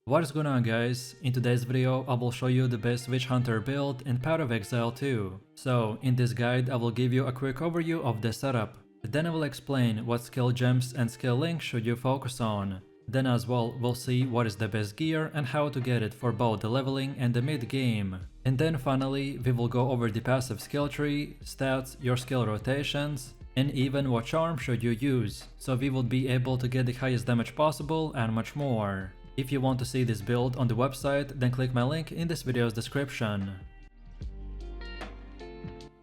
What is going on, guys? In today's video I will show you the best witch hunter build in Path of Exile 2. So in this guide I will give you a quick overview of the setup. Then I will explain what skill gems and skill links should you focus on. Then as well we'll see what is the best gear and how to get it for both the leveling and the mid game. And then finally we will go over the passive skill tree, stats, your skill rotations, and even what charm should you use, so we will be able to get the highest damage possible and much more. If you want to see this build on the website, then click my link in this video's description.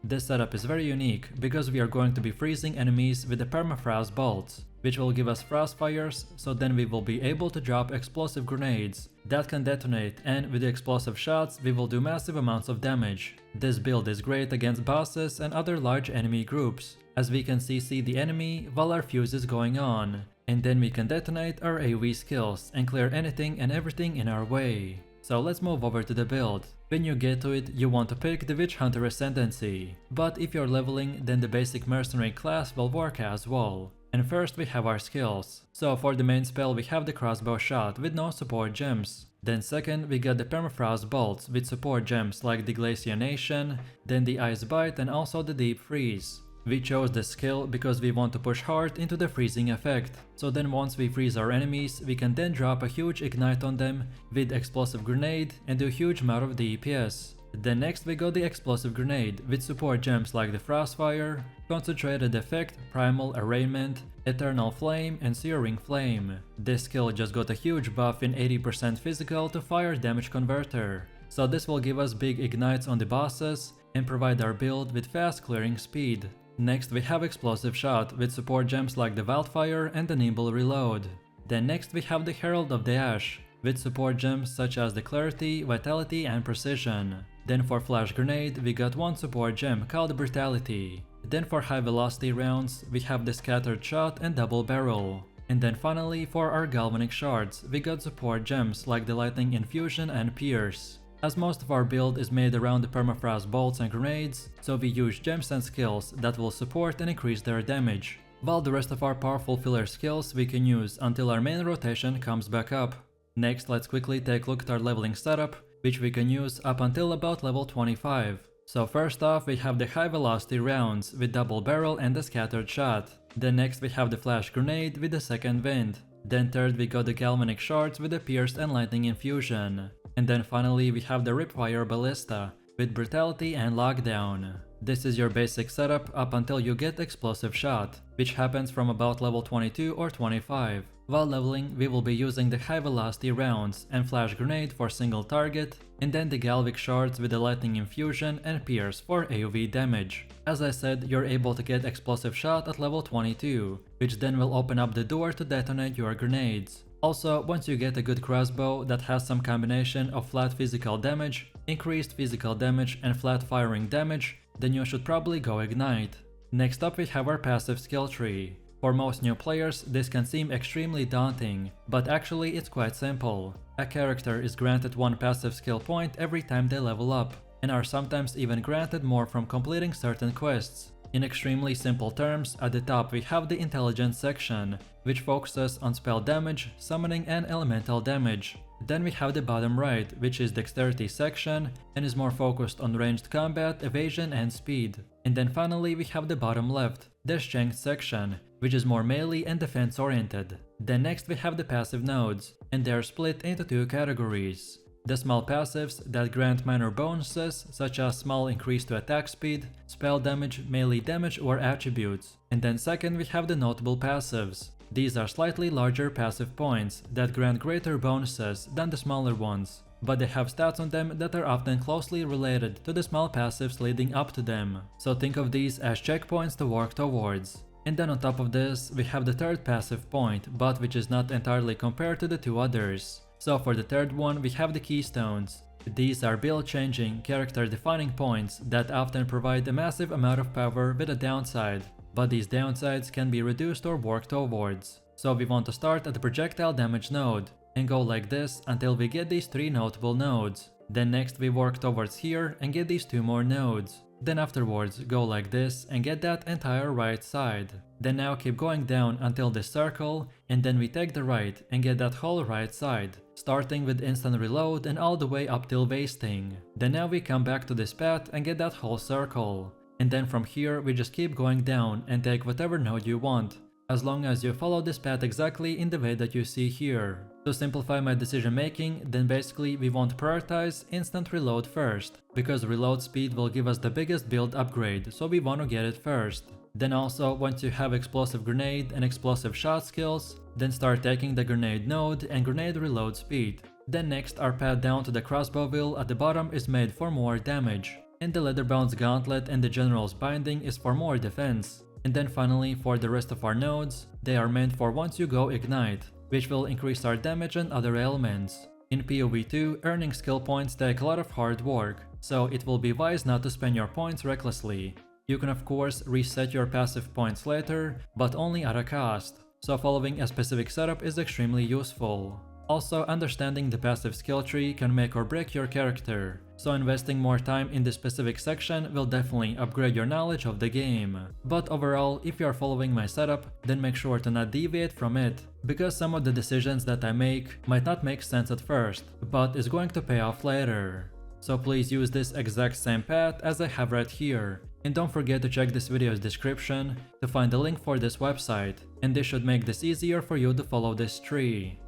This setup is very unique because we are going to be freezing enemies with the permafrost bolts, which will give us frost fires, so then we will be able to drop explosive grenades that can detonate, and with the explosive shots we will do massive amounts of damage. This build is great against bosses and other large enemy groups, as we can CC the enemy while our fuse is going on, and then we can detonate our AoE skills and clear anything and everything in our way. So let's move over to the build. When you get to it, you want to pick the Witch Hunter Ascendancy, but if you're leveling, then the basic Mercenary class will work as well. And first we have our skills. So for the main spell we have the crossbow shot with no support gems. Then second we got the permafrost bolts with support gems like the glaciation, then the ice bite and also the deep freeze. We chose this skill because we want to push hard into the freezing effect, so then once we freeze our enemies, we can then drop a huge ignite on them with explosive grenade and do a huge amount of DPS. Then next we got the explosive grenade with support gems like the frostfire, concentrated effect, primal arraignment, eternal flame and searing flame. This skill just got a huge buff in 80% physical to fire damage converter, so this will give us big ignites on the bosses and provide our build with fast clearing speed. Next we have explosive shot with support gems like the wildfire and the nimble reload. Then next we have the herald of the ash with support gems such as the clarity, vitality and precision. Then for flash grenade we got one support gem called brutality. Then for high velocity rounds we have the scattered shot and double barrel. And then finally for our galvanic shards we got support gems like the lightning infusion and pierce. As most of our build is made around the permafrost bolts and grenades, so we use gems and skills that will support and increase their damage, while the rest of our powerful filler skills we can use until our main rotation comes back up. Next let's quickly take a look at our leveling setup, which we can use up until about level 25. So first off we have the high velocity rounds with double barrel and the scattered shot. Then next we have the flash grenade with the second wind. Then third we got the galvanic shards with the pierced and lightning infusion. And then finally we have the Ripfire Ballista with brutality and lockdown. This is your basic setup up until you get explosive shot, which happens from about level 22 or 25. While leveling we will be using the high velocity rounds and flash grenade for single target, and then the galvic shards with the lightning infusion and pierce for AoE damage. As I said, you're able to get explosive shot at level 22, which then will open up the door to detonate your grenades. Also, once you get a good crossbow that has some combination of flat physical damage, increased physical damage and flat firing damage, then you should probably go ignite. Next up we have our passive skill tree. For most new players this can seem extremely daunting, but actually it's quite simple. A character is granted one passive skill point every time they level up, and are sometimes even granted more from completing certain quests. In extremely simple terms, at the top we have the intelligence section, which focuses on spell damage, summoning and elemental damage. Then we have the bottom right, which is dexterity section and is more focused on ranged combat, evasion and speed. And then finally we have the bottom left, the strength section, which is more melee and defense oriented. Then next we have the passive nodes, and they are split into two categories. The small passives that grant minor bonuses such as small increase to attack speed, spell damage, melee damage or attributes. And then second we have the notable passives. These are slightly larger passive points that grant greater bonuses than the smaller ones, but they have stats on them that are often closely related to the small passives leading up to them. So think of these as checkpoints to work towards. And then on top of this we have the third passive point, but which is not entirely compared to the two others. So for the third one we have the keystones. These are build changing, character defining points that often provide a massive amount of power with a downside, but these downsides can be reduced or worked towards. So we want to start at the projectile damage node and go like this until we get these three notable nodes. Then next we work towards here and get these two more nodes. Then afterwards go like this and get that entire right side. Then now keep going down until this circle, and then we take the right and get that whole right side. starting with instant reload and all the way up till wasting. Then now we come back to this path and get that whole circle. And then from here we just keep going down and take whatever node you want, as long as you follow this path exactly in the way that you see here. To simplify my decision making, then basically we want to prioritize instant reload first, because reload speed will give us the biggest build upgrade, so we want to get it first. Then also, once you have explosive grenade and explosive shot skills, then start taking the grenade node and grenade reload speed. Then next, our path down to the crossbow wheel at the bottom is made for more damage, and the leatherbound's gauntlet and the general's binding is for more defense. And then finally, for the rest of our nodes, they are meant for once you go ignite, which will increase our damage and other ailments. In PoE 2, earning skill points take a lot of hard work, so it will be wise not to spend your points recklessly. You can of course reset your passive points later, but only at a cost, so following a specific setup is extremely useful. Also, understanding the passive skill tree can make or break your character, so investing more time in this specific section will definitely upgrade your knowledge of the game. But overall, if you are following my setup, then make sure to not deviate from it, because some of the decisions that I make might not make sense at first, but is going to pay off later. So please use this exact same path as I have right here, and don't forget to check this video's description to find the link for this website, and this should make this easier for you to follow this tree.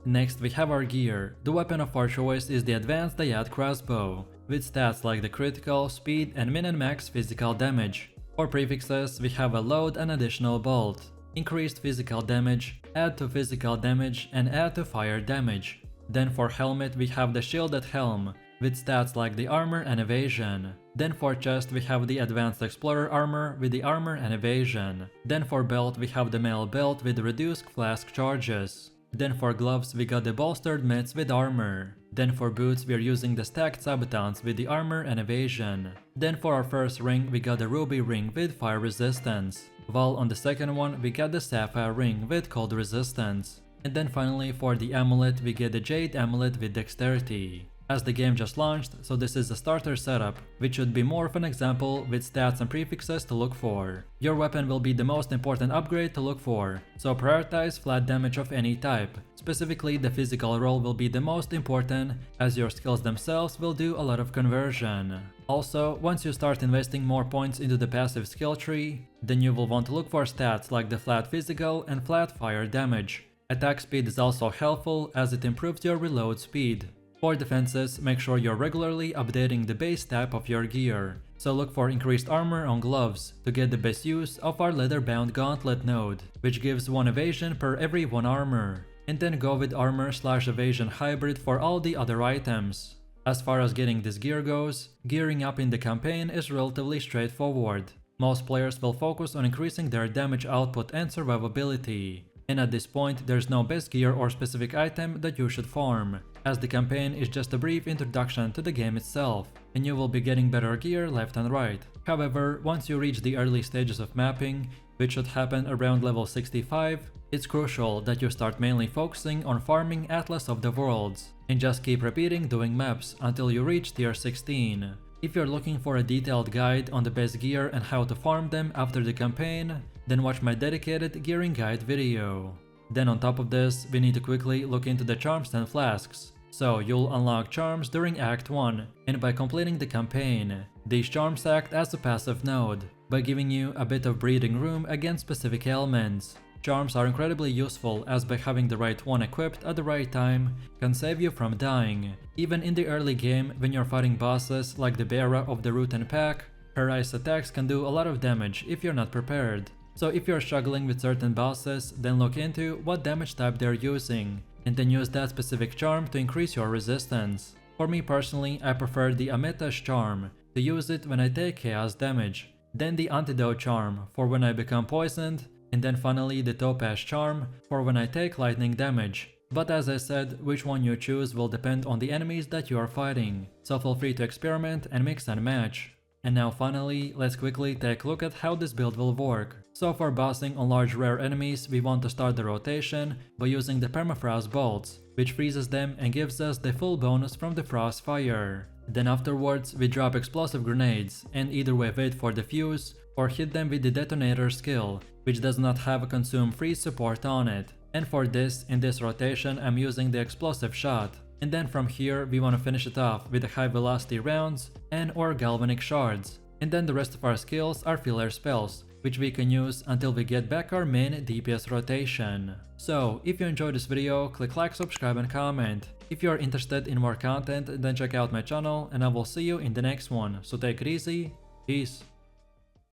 Next we have our gear. The weapon of our choice is the advanced Dayat crossbow, with stats like the critical, speed and min and max physical damage. For prefixes we have a load and additional bolt, increased physical damage, add to physical damage and add to fire damage. Then for helmet we have the shielded helm, with stats like the armor and evasion. Then for chest we have the advanced explorer armor with the armor and evasion. Then for belt we have the mail belt with reduced flask charges. Then for gloves we got the bolstered mitts with armor. Then for boots we are using the stacked sabotons with the armor and evasion. Then for our first ring we got the ruby ring with fire resistance, while on the second one we got the sapphire ring with cold resistance. And then finally for the amulet we get the jade amulet with dexterity. As the game just launched, so this is a starter setup, which should be more of an example with stats and prefixes to look for. Your weapon will be the most important upgrade to look for, so prioritize flat damage of any type. Specifically, the physical roll will be the most important, as your skills themselves will do a lot of conversion. Also, once you start investing more points into the passive skill tree, then you will want to look for stats like the flat physical and flat fire damage. Attack speed is also helpful as it improves your reload speed. For defenses, make sure you're regularly updating the base type of your gear, so look for increased armor on gloves to get the best use of our leather-bound gauntlet node, which gives 1 evasion per every 1 armor, and then go with armor/evasion hybrid for all the other items. As far as getting this gear goes, gearing up in the campaign is relatively straightforward. Most players will focus on increasing their damage output and survivability, and at this point there's no best gear or specific item that you should farm, as the campaign is just a brief introduction to the game itself, and you will be getting better gear left and right. However, once you reach the early stages of mapping, which should happen around level 65, it's crucial that you start mainly focusing on farming Atlas of the Worlds, and just keep repeating doing maps until you reach tier 16. If you're looking for a detailed guide on the best gear and how to farm them after the campaign, then watch my dedicated gearing guide video. Then on top of this, we need to quickly look into the charms and flasks. So you'll unlock charms during Act 1, and by completing the campaign. These charms act as a passive node, by giving you a bit of breathing room against specific ailments. Charms are incredibly useful as by having the right one equipped at the right time can save you from dying. Even in the early game when you're fighting bosses like the Bearer of the Rutan Pack, her ice attacks can do a lot of damage if you're not prepared. So if you're struggling with certain bosses, then look into what damage type they're using, and then use that specific charm to increase your resistance. For me personally, I prefer the Ameta's charm, to use it when I take chaos damage, then the Antidote charm for when I become poisoned, and then finally the Topaz charm for when I take lightning damage. But as I said, which one you choose will depend on the enemies that you are fighting, so feel free to experiment and mix and match. And now finally, let's quickly take a look at how this build will work. So for bossing on large rare enemies, we want to start the rotation by using the permafrost bolts, which freezes them and gives us the full bonus from the frost fire. Then afterwards, we drop explosive grenades, and either way wait for the fuse, or hit them with the detonator skill, which does not have a consume freeze support on it. And for this, in this rotation, I'm using the explosive shot. And then from here, we want to finish it off with the high velocity rounds and or galvanic shards. And then the rest of our skills are filler spells, which we can use until we get back our main DPS rotation. So, if you enjoyed this video, click like, subscribe and comment. If you are interested in more content, then check out my channel and I will see you in the next one. So take it easy, peace.